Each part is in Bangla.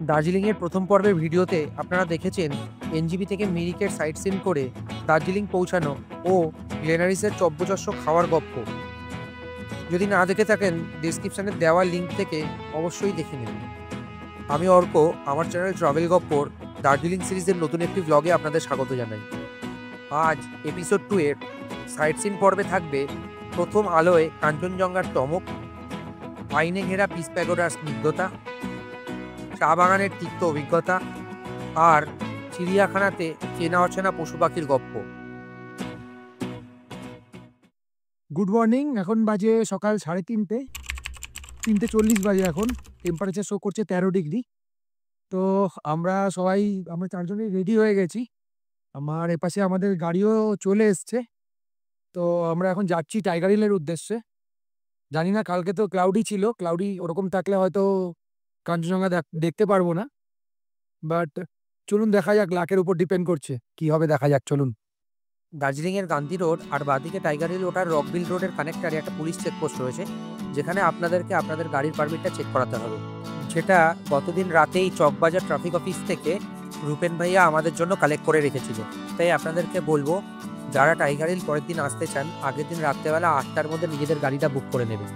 দার্জিলিংয়ের প্রথম পর্বের ভিডিওতে আপনারা দেখেছেন এনজিপি থেকে মিরিকের সাইট সিন করে দার্জিলিং পৌঁছানো ও গ্লেনারিসের চব্বচস্য খাওয়ার গপ্প। যদি না দেখে থাকেন ডিসক্রিপশানে দেওয়া লিঙ্ক থেকে অবশ্যই দেখে নিন। আমি অর্ক, আমার চ্যানেল ট্রাভেল গপ্পর দার্জিলিং সিরিজের নতুন একটি ব্লগে আপনাদের স্বাগত জানাই। আজ এপিসোড 2 এর সাইট সিন পর্বে থাকবে প্রথম আলোয় কাঞ্চনজঙ্ঘার চমক, আইনে ঘেরা পিস প্যাগোডার স্নিগ্ধতা, চা বাগানের তিক্ত অভিজ্ঞতা আর চিড়িয়াখানাতে চেনা অচেনা পশু পাখির গপ্প। Good morning. এখন বাজে সকাল 3:30 বাজে। এখন টেম্পারেচার শো করছে 13 ডিগ্রি। তো আমরা চারজনেই রেডি হয়ে গেছি। আমার এপাশে আমাদের গাড়িও চলে এসছে। তো আমরা এখন যাচ্ছি টাইগার হিলের উদ্দেশ্যে। জানি না, কালকে তো ক্লাউডি ছিল, ক্লাউডি ওরকম থাকলে হয়তো কাঞ্চনজঙ্ঘা দেখতে পারবো না। বাট চলুন দেখা যাক, লাকের উপর ডিপেন্ড করছে কি হবে, দেখা যাক চলুন। দার্জিলিংয়ের গান্ধী রোড আর বাদিকে টাইগার হিল ওঠার রকবিল রোডের কানেক্টারে একটা পুলিশ চেকপোস্ট রয়েছে, যেখানে আপনাদেরকে আপনাদের গাড়ির পারমিটটা চেক করাতে হবে। সেটা গতদিন রাতেই চকবাজার ট্রাফিক অফিস থেকে রূপেন ভাইয়া আমাদের জন্য কালেক্ট করে রেখেছিল। তাই আপনাদেরকে বলবো, যারা টাইগার হিল পরের দিন আসতে চান, আগের দিন রাত্রেবেলা 8টার মধ্যে নিজেদের গাড়িটা বুক করে নেবেন,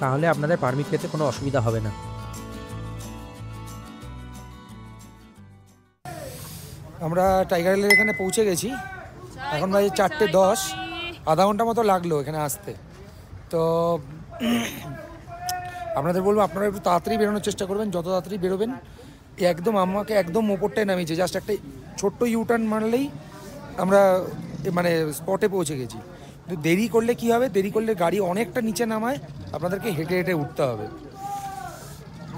তাহলে আপনাদের পারমিট পেতে কোনো অসুবিধা হবে না। আমরা টাইগার হিলের এখানে পৌঁছে গেছি। এখন বাজে 4:10, আধা ঘন্টা মতো লাগলো এখানে আসতে। তো আপনাদের বলবো, আপনারা একটু তাড়াতাড়ি বেরোনোর চেষ্টা করবেন, যত তাড়াতাড়ি বেরোবেন। আমাকে একদম ওপরটায় নামিয়েছে, জাস্ট একটা ছোট্ট ইউটার্ন মারলেই আমরা মানে স্পটে পৌঁছে গেছি। কিন্তু দেরি করলে কি হবে, দেরি করলে গাড়ি অনেকটা নিচে নামায়, আপনাদেরকে হেঁটে হেঁটে উঠতে হবে।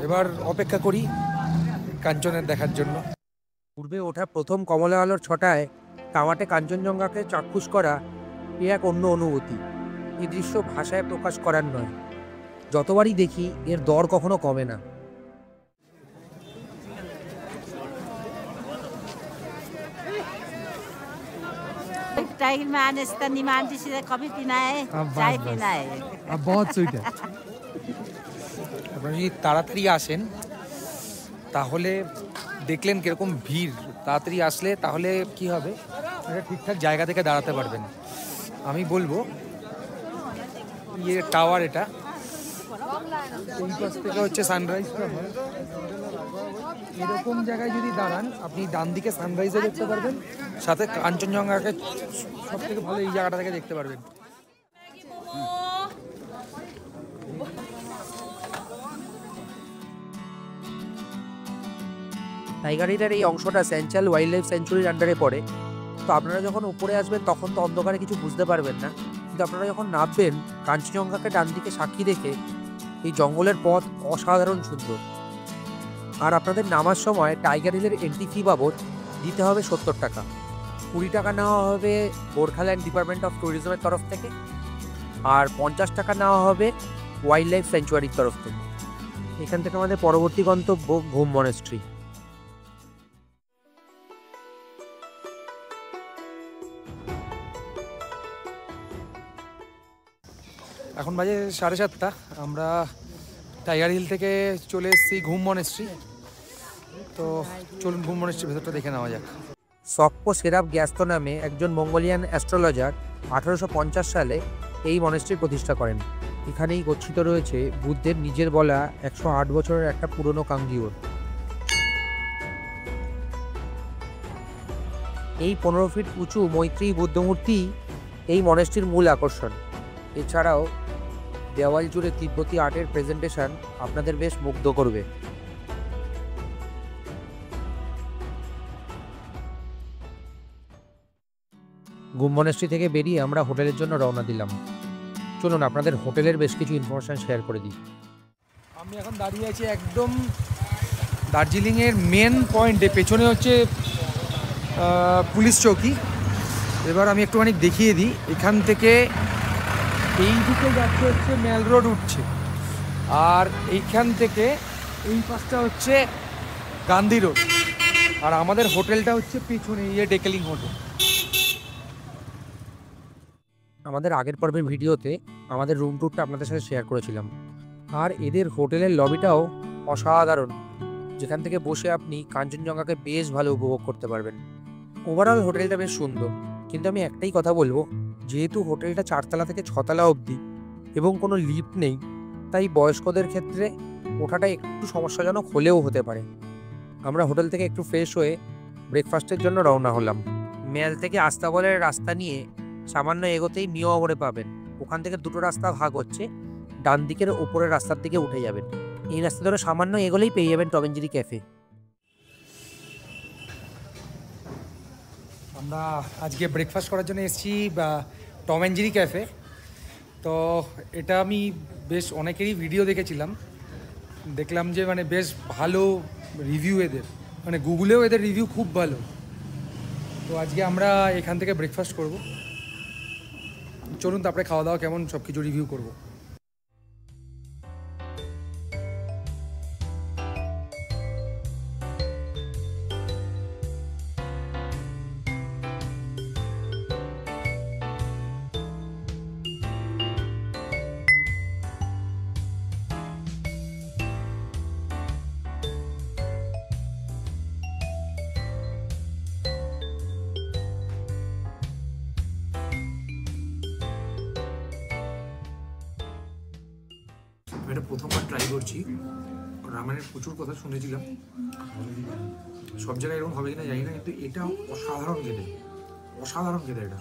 এবার অপেক্ষা করি কাঞ্চনের দেখার জন্য। পূর্বে ওঠা প্রথম কমলা আলোর ছটায় টামাটে কাঞ্চনজঙ্ঘাকে চাক্ষুষ করা এ এক অন্য অনুভূতি। এই দৃশ্য ভাষায় প্রকাশ করার নয়। যতবারই দেখি এর দর কখনো কমে না। टाइगर में आने से नीम आंटी से कॉफी पीना है, चाय पीना है। बहुत स्वीट है। আপনারা যদি তাড়াতাড়ি আসেন তাহলে দেখলেন কিরকম ভিড়। তাড়াতাড়ি আসলে তাহলে কি হবে, একটা ঠিকঠাক জায়গা থেকে দাঁড়াতে পারবেন। আমি বলবো টাওয়ার, এটা এই পাশ থেকে হচ্ছে সানরাইজটা হয়। এরকম জায়গায় যদি দাঁড়ান, আপনি ডান দিকে সানরাইজও দেখতে পারবেন, সাথে কাঞ্চনজঙ্ঘাকে সব থেকে ভালো এই জায়গাটা থেকে দেখতে পারবেন। টাইগার হিলের এই অংশটা সেঞ্চাল ওয়াইল্ড লাইফ স্যাঞ্চুরির আন্ডারে পড়ে। তো আপনারা যখন উপরে আসবেন তখন তো অন্ধকারে কিছু বুঝতে পারবেন না, কিন্তু আপনারা যখন নামবেন, কাঞ্চনজঙ্ঘাকে ডান দিকে সাক্ষী রেখে এই জঙ্গলের পথ অসাধারণ সুন্দর। আর আপনাদের নামার সময় টাইগার হিলের এন্ট্রি ফি বাবদ দিতে হবে 70 টাকা। 20 টাকা নেওয়া হবে গোর্খাল্যান্ড ডিপার্টমেন্ট অফ ট্যুরিজমের তরফ থেকে, আর 50 টাকা নেওয়া হবে ওয়াইল্ড লাইফ স্যাঞ্চুয়ারির তরফ থেকে। এখান থেকে আমাদের পরবর্তী গন্তব্য ঘুম মনেস্ট্রি। এখন বাজে 7:30। আমরা টাইগার হিল থেকে চলে এসেছি ঘুম মনেস্ট্রি। তো চলুন ঘুম মনেস্ট্রির ভেতরটা দেখে নেওয়া যাক। সকপো সেরাপ গ্যাস্তো নামে একজন মঙ্গোলিয়ান অ্যাস্ট্রোলজার 1850 সালে এই মনেস্ট্রি প্রতিষ্ঠা করেন। এখানেই গচ্ছিত রয়েছে বুদ্ধের নিজের বলা 108 বছরের একটা পুরনো কাঙ্গিওর। এই 15 ফিট উঁচু মৈত্রী বুদ্ধমূর্তি এই মনেস্ট্রির মূল আকর্ষণ। এছাড়াও দেওয়াল জুড়ে তিব্বতী আর্টের প্রেজেন্টেশন আপনাদের বেশ মুগ্ধ করবে। ঘুম মনেস্ট্রি থেকে বেরিয়ে আমরা হোটেলের জন্য রওনা দিলাম। চলুন আপনাদের হোটেলের বেশ কিছু ইনফরমেশন শেয়ার করে দিই। আমি এখন দাঁড়িয়ে আছি একদম দার্জিলিংয়ের মেন পয়েন্টে। পেছনে হচ্ছে পুলিশ চৌকি। এবার আমি একটুখানি দেখিয়ে দিই। এখান থেকে এই দিকে যাচ্ছে হচ্ছে মেল রোড উঠছে, আর এইখান থেকে এই পাশটা হচ্ছে গান্ধী রোড, আর আমাদের হোটেলটা হচ্ছে পেছনে, ডেকেলিং হোটেল। আমাদের আগের পর্বের ভিডিওতে আমাদের রুম ট্যুরটা আপনাদের সাথে শেয়ার করেছিলাম, আর এদের হোটেলের লবিটাও অসাধারণ। যেখান থেকে বসে আপনি কাঞ্চনজঙ্ঘাকে বেশ ভালো উপভোগ করতে পারবেন। ওভারঅল হোটেলটা বেশ সুন্দর, কিন্তু আমি একটাই কথা বলবো, যেহেতু হোটেলটা 4 তলা থেকে 6 তলা অবধি এবং কোনো লিফট নেই, তাই বয়স্কদের ক্ষেত্রে ওঠাটা একটু সমস্যাজনক হলেও হতে পারে। আমরা হোটেল থেকে একটু ফ্রেশ হয়ে ব্রেকফাস্টের জন্য রওনা হলাম। ম্যাল থেকে আস্তাবলের রাস্তা নিয়ে সামান্য এগোতেই মিয়াওয়ারে পাবেন। ওখান থেকে দুটো রাস্তা ভাগ হচ্ছে, ডান দিকের ওপরের রাস্তার দিকে উঠে যাবেন। এই রাস্তা ধরে সামান্য এগোলেই পেয়ে যাবেন টম এন্ড জেরি ক্যাফে। আমরা আজকে ব্রেকফাস্ট করার জন্য এসেছি টম অ্যান্ড জেরি ক্যাফে। তো এটা আমি বেশ অনেকেরই ভিডিও দেখেছিলাম, দেখলাম যে মানে বেশ ভালো রিভিউ এদের, মানে গুগলেও এদের রিভিউ খুব ভালো। তো আজকে আমরা এখান থেকে ব্রেকফাস্ট করব। চলুন তারপরে খাওয়া দাওয়া কেমন সব কিছু রিভিউ করব। এটা প্রথমবার ট্রাই করছি। রামেনের প্রচুর কথা শুনেছিলাম, সব জায়গায় এরকম হবে কিনা জানি না, কিন্তু এটা অসাধারণ খেতে, অসাধারণ খেতে। এটা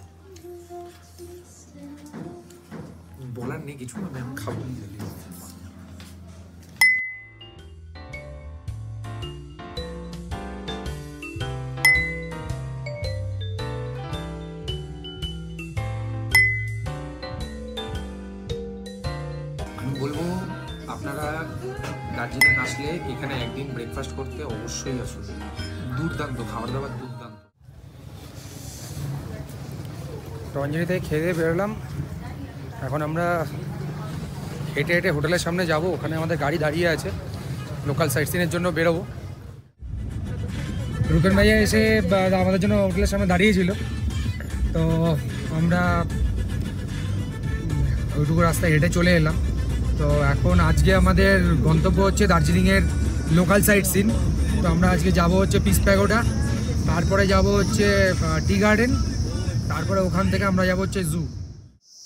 বলার নেই কিছু, আমি এখন খাবো। আমি বলবো আপনারা দার্জিলিং আসলে এখানে একদিন ব্রেকফাস্ট করতে অবশ্যই আসুন। দুর্দান্ত খাবার দাবার, দুর্দান্ত। টঞ্জেরি থেকে খেয়ে বেরোলাম, এখন আমরা হেঁটে হেঁটে হোটেলের সামনে যাব। ওখানে আমাদের গাড়ি দাঁড়িয়ে আছে, লোকাল সাইট সিনের জন্য বেরোবো। রুপেন ভাইয়া এসে আমাদের জন্য হোটেলের সামনে দাঁড়িয়েছিল, তো আমরা ওইটুকু রাস্তায় হেঁটে চলে এলাম। তো এখন আজকে আমাদের গন্তব্য হচ্ছে দার্জিলিংয়ের লোকাল সাইট সিন। তো আমরা আজকে যাব হচ্ছে পিস প্যাগোডা, তারপরে যাব হচ্ছে টি গার্ডেন, তারপরে ওখান থেকে আমরা যাব হচ্ছে জু।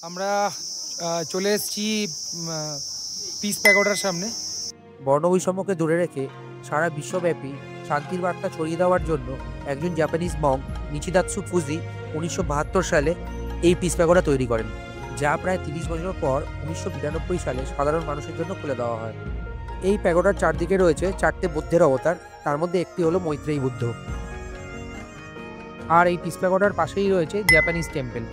আমরা চলে এসেছি পিস প্যাগোডার সামনে। বর্ণবৈষম্যকে দূরে রেখে সারা বিশ্বব্যাপী শান্তির বার্তা ছড়িয়ে দেওয়ার জন্য একজন জাপানিজ মঙ্ক নিচিদাৎসু ফুজি 1972 সালে এই পিস প্যাগোডা তৈরি করেন, যা প্রায় 30 বছর পর 1992 সালে সাধারণ মানুষের জন্য খুলে দেওয়া হয়। এই প্যাগোডার চারদিকে রয়েছে 4টে বুদ্ধের অবতার, তার মধ্যে একটি হলো মৈত্রেয়ী বুদ্ধ। আর এই পিস প্যাগোডার পাশেই রয়েছে জাপানিজ টেম্পল।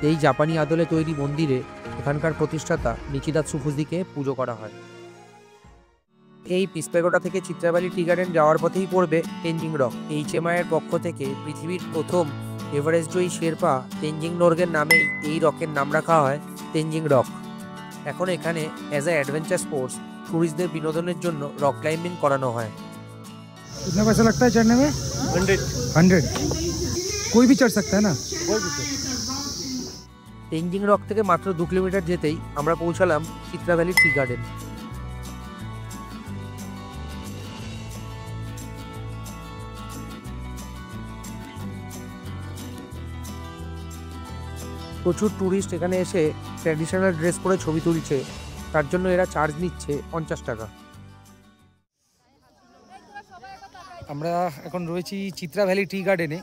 এই জাপানি আদলে তৈরি মন্দিরে এখানকার প্রতিষ্ঠাতা নিচিদাৎসু ফুজিকে পুজো করা হয়। এই পিস প্যাগোডা থেকে চিত্রাবালি টি গার্ডেন যাওয়ার পথেই পড়বে তেনজিং রক। HMI এর পক্ষ থেকে পৃথিবীর প্রথম এভারেস্ট জয়ী শেরপা তেনজিং নোরগের নামেই এই রকের নাম রাখা হয় তেনজিং রক। এখন এখানে অ্যাজ এ অ্যাডভেঞ্চার স্পোর্টস ট্যুরিস্টদের বিনোদনের জন্য রক ক্লাইম্বিং করানো হয়। कितना पैसा लगता है चढ़ने में? 100। कोई भी चढ़ सकता है ना? তেনজিং রক থেকে মাত্র 2 কিলোমিটার যেতেই আমরা পৌঁছালাম চিত্রাভ্যালি টি গার্ডেন। প্রচুর ট্যুরিস্ট এখানে এসে ট্র্যাডিশনাল ড্রেস পরে ছবি তুলছে, তার জন্য এরা চার্জ নিচ্ছে 50 টাকা। আমরা এখন রয়েছি চিত্রা ভ্যালি টি গার্ডেনে।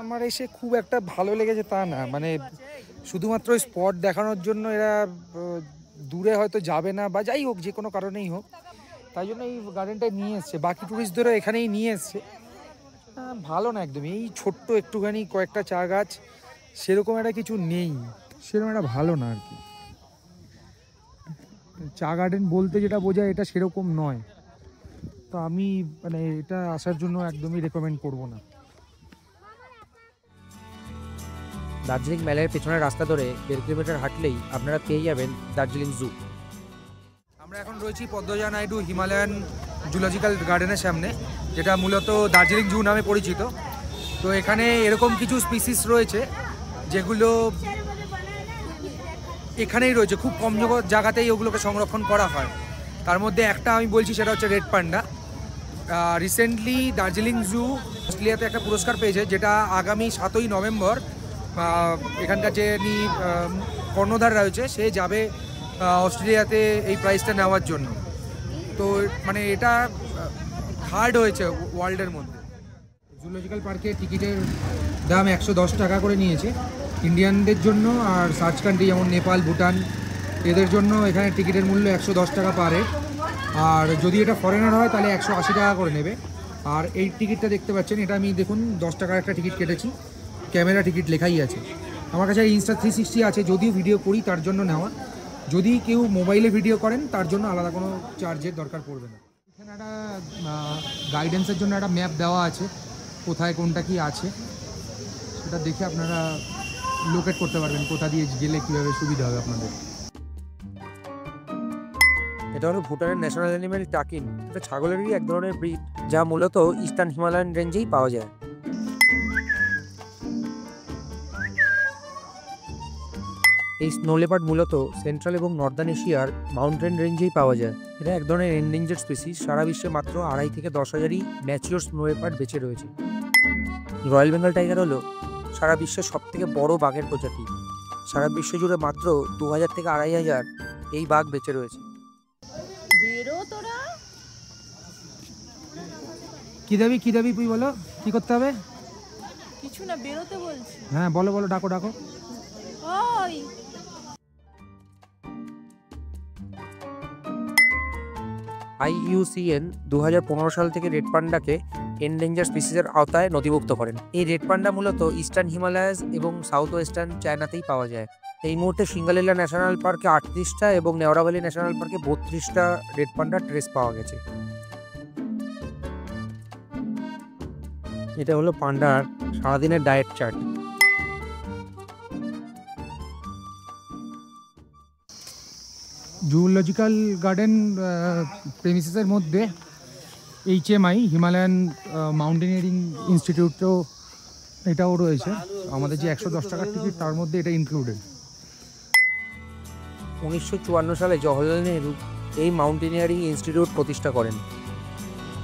আমার এসে খুব একটা ভালো লেগেছে তা না, মানে শুধুমাত্র স্পট দেখানোর জন্য এরা দূরে হয়তো যাবে না, বা যাই হোক যে কোনো কারণেই হোক, তাই জন্য এই গার্ডেনটায় নিয়ে এসছে। বাকি ট্যুরিস্টদেরও এখানেই নিয়ে এসছে। ভালো না একদমই, এই ছোট্ট একটুখানি কয়েকটা চা গাছ, সেরকম একটা কিছু নেই, সেরকম একটা ভালো না আর কি। চা গার্ডেন বলতে যেটা বোঝায় এটা সেরকম নয়। তো আমি মানে এটা আসার জন্য একদমই রেকমেন্ড করব না। দার্জিলিং মেলের পেছনের রাস্তা ধরে 1.5 কিলোমিটার হাঁটলেই আপনারা পেয়ে যাবেন দার্জিলিং জু। আমরা এখন রয়েছি পদ্মজা নাইডু হিমালয়ান জুলজিক্যাল গার্ডেনের সামনে, যেটা মূলত দার্জিলিং জু নামে পরিচিত। তো এখানে এরকম কিছু স্পিসিস রয়েছে যেগুলো এখানেই রয়েছে, খুব কম জায়গাতেই ওগুলোকে সংরক্ষণ করা হয়। তার মধ্যে একটা আমি বলছি, সেটা হচ্ছে রেড পান্ডা। রিসেন্টলি দার্জিলিং জু অস্ট্রেলিয়াতে একটা পুরস্কার পেয়েছে, যেটা আগামী 7ই নভেম্বর এখানকার যে কর্ণধার রয়েছে সে যাবে অস্ট্রেলিয়াতে এই প্রাইজটা নেওয়ার জন্য। তো মানে এটা থার্ড হয়েছে ওয়ার্ল্ডের মধ্যে। জুলজিক্যাল পার্কে টিকিটের দাম 110 টাকা করে নিয়েছে ইন্ডিয়ানদের জন্য, আর সার্চ কান্ট্রি যেমন নেপাল, ভুটান, এদের জন্য এখানে টিকিটের মূল্য 110 টাকা পার হেড। আর যদি এটা ফরেনার হয় তাহলে 180 টাকা করে নেবে। আর এই টিকিটটা দেখতে পাচ্ছেন, এটা আমি দেখুন 10 টাকার একটা টিকিট কেটেছি, ক্যামেরা টিকিট লেখাই আছে। আমার কাছে ইনস্টা 360 আছে, যদিও ভিডিও করি তার জন্য নেওয়া। যদি কেউ মোবাইলে ভিডিও করেন তার জন্য আলাদা কোনো চার্জের দরকার পড়বে না। এখানে একটা গাইডেন্সের জন্য একটা ম্যাপ দেওয়া আছে, কোথায় কোনটা কি আছে সেটা দেখে আপনারা লোকেট করতে পারবেন, কোথা দিয়ে গেলে কীভাবে সুবিধা হবে আপনাদের। এটা হলো ভুটানের ন্যাশনাল অ্যানিমেল টাকিন। এটা ছাগলেরই এক ধরনের ব্রিড, যা মূলত ইস্টার্ন হিমালয়ান রেঞ্জেই পাওয়া যায়। এই স্নো লেপার্ড মূলত সেন্ট্রাল এবং নর্দার্ন এশিয়ার মাউন্টেন রেঞ্জেই পাওয়া যায়। এটা এক ধরনের এন্ডেঞ্জার্ড স্পিসিস। সারা বিশ্বে মাত্র 2.5 থেকে 10 হাজারই ম্যাচিওর স্নো লেপার্ড বেঁচে রয়েছে। রয়্যাল বেঙ্গল টাইগার হলো সারা বিশ্বের সবথেকে বড় বাঘের প্রজাতি। সারা বিশ্ব জুড়ে মাত্র 2000 থেকে 2500 এই বাঘ বেঁচে রয়েছে। কি দাবি তুই বলো, কি করতে হবে? কিছু না, বেরোতে বলছি। হ্যাঁ বলো, ডাকো। ওই IUCN 2015 সাল থেকে রেড পান্ডাকে এন্ডেঞ্জার স্পিসিসের আওতায় নথিভুক্ত করেন। এই রেড পান্ডা মূলত ইস্টার্ন হিমালয়াস এবং সাউথ ওয়েস্টার্ন চায়নাতেই পাওয়া যায়। এই মুহূর্তে সিঙ্গালিলা ন্যাশনাল পার্কে 38টা এবং নেওড়াভ্যালি ন্যাশনাল পার্কে 32টা রেড পান্ডার ট্রেস পাওয়া গেছে। এটা হলো পান্ডার সারাদিনের ডায়েট চার্ট। জুলজিক্যাল গার্ডেন প্রেমিসেসের মধ্যে HMI হিমালয়ান মাউন্টেনিয়ারিং ইনস্টিটিউটও এটাও রয়েছে। আমাদের যে 110 টাকার টিকিট তার মধ্যে এটা ইনক্লুডেড। 1954 সালে জওহরলাল নেহরু এই মাউন্টেনিয়ারিং ইনস্টিটিউট প্রতিষ্ঠা করেন।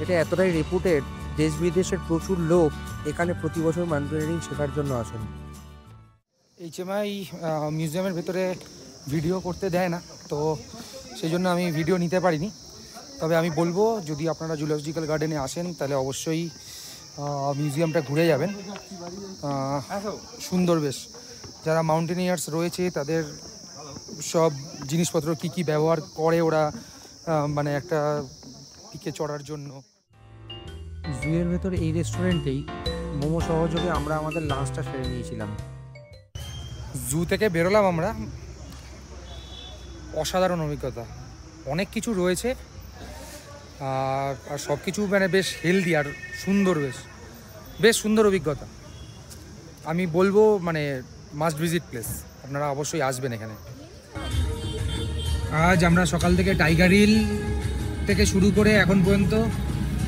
এটা এতটাই রেপুটেড, দেশ বিদেশের প্রচুর লোক এখানে প্রতি বছর মাউন্টেনিয়ারিং শেখার জন্য আসেন। HMI মিউজিয়ামের ভেতরে ভিডিও করতে দেয় না, তো সেই জন্য আমি ভিডিও নিতে পারিনি। তবে আমি বলবো, যদি আপনারা জুলজিক্যাল গার্ডেনে আসেন তাহলে অবশ্যই মিউজিয়ামটা ঘুরে যাবেন। সুন্দর বেশ। যারা মাউন্টেনিয়ার্স রয়েছে তাদের সব জিনিসপত্র কি ব্যবহার করে ওরা, মানে একটা পিকে চড়ার জন্য। জুয়ের ভেতরে এই রেস্টুরেন্টেই মোমো সহযোগে আমরা আমাদের লাঞ্চটা সেরে নিয়েছিলাম। জু থেকে বেরোলাম আমরা, অসাধারণ অভিজ্ঞতা। অনেক কিছু রয়েছে আর সব কিছু মানে বেশ হেলদি আর সুন্দর, বেশ সুন্দর অভিজ্ঞতা। আমি বলবো মানে মাস্ট ভিজিট প্লেস, আপনারা অবশ্যই আসবেন এখানে। আজ আমরা সকাল থেকে টাইগার হিল থেকে শুরু করে এখন পর্যন্ত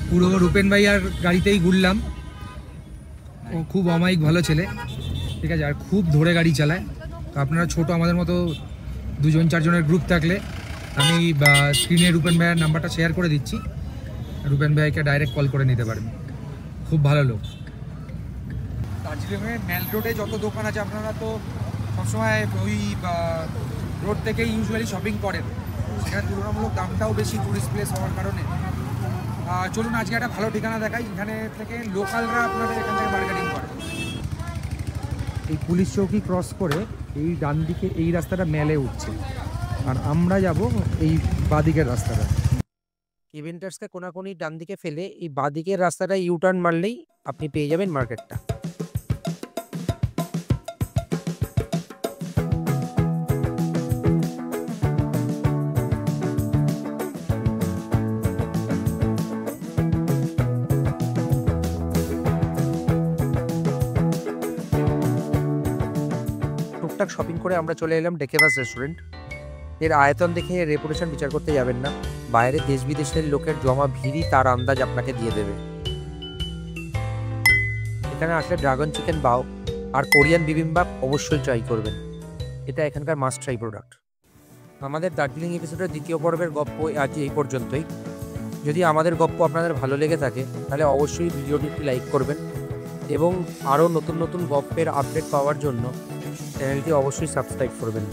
পুরো রূপেন ভাইয়ার গাড়িতেই ঘুরলাম। ও খুব অমায়িক ভালো ছেলে, ঠিক আছে, আর খুব ধরে গাড়ি চালায়। তো আপনারা ছোট আমাদের মতো 2-4 জনের গ্রুপ থাকলে আমি স্ক্রিনে রূপেন ভাইয়ের নাম্বারটা শেয়ার করে দিচ্ছি, রূপেন ভাইকে ডাইরেক্ট কল করে নিতে পারেন। খুব ভালো লোক। দার্জিলিংয়ে মেল রোডে যত দোকান আছে আপনারা তো সবসময় ওই রোড থেকেই ইউজুয়ালি শপিং করেন, সেখানে তুলনামূলক দামটাও বেশি টুরিস্ট প্লেস হওয়ার কারণে। চলুন আজকে একটা ভালো ঠিকানা দেখাই, এখানে থেকে লোকালরা আপনাদের এখান থেকে মার্কেটিং করে। এই পুলিশ চৌকি ক্রস করে এই ডান দিকে এই রাস্তাটা মেলে উঠছে, আর আমরা যাব এই বাঁদিকের রাস্তাটা। ইভেন্টার্সকে কোনাকুনি ডান দিকে ফেলে এই বাঁদিকের রাস্তাটা ইউটার্ন মারলেই আপনি পেয়ে যাবেন মার্কেটটা। টুকটাক শপিং করে আমরা চলে এলাম ডেকেভাস রেস্টুরেন্ট। এর আয়তন দেখে রেপুটেশন বিচার করতে যাবেন না, বাইরে দেশ বিদেশের লোকের জমা ভিড়ই তার আন্দাজ আপনাকে দিয়ে দেবে। এখানে আসলে ড্রাগন চিকেন বাও আর কোরিয়ান বিবিম্বাপ অবশ্যই ট্রাই করবেন। এটা এখানকার মাস্ট ট্রাই প্রোডাক্ট। আমাদের দার্জিলিং এপিসোডের দ্বিতীয় পর্বের গপ্প আজ এই পর্যন্তই। যদি আমাদের গপ্প আপনাদের ভালো লেগে থাকে তাহলে অবশ্যই ভিডিওটি একটি লাইক করবেন এবং আরও নতুন নতুন গপ্পের আপডেট পাওয়ার জন্য চ্যানেলটি অবশ্যই সাবস্ক্রাইব করবেন।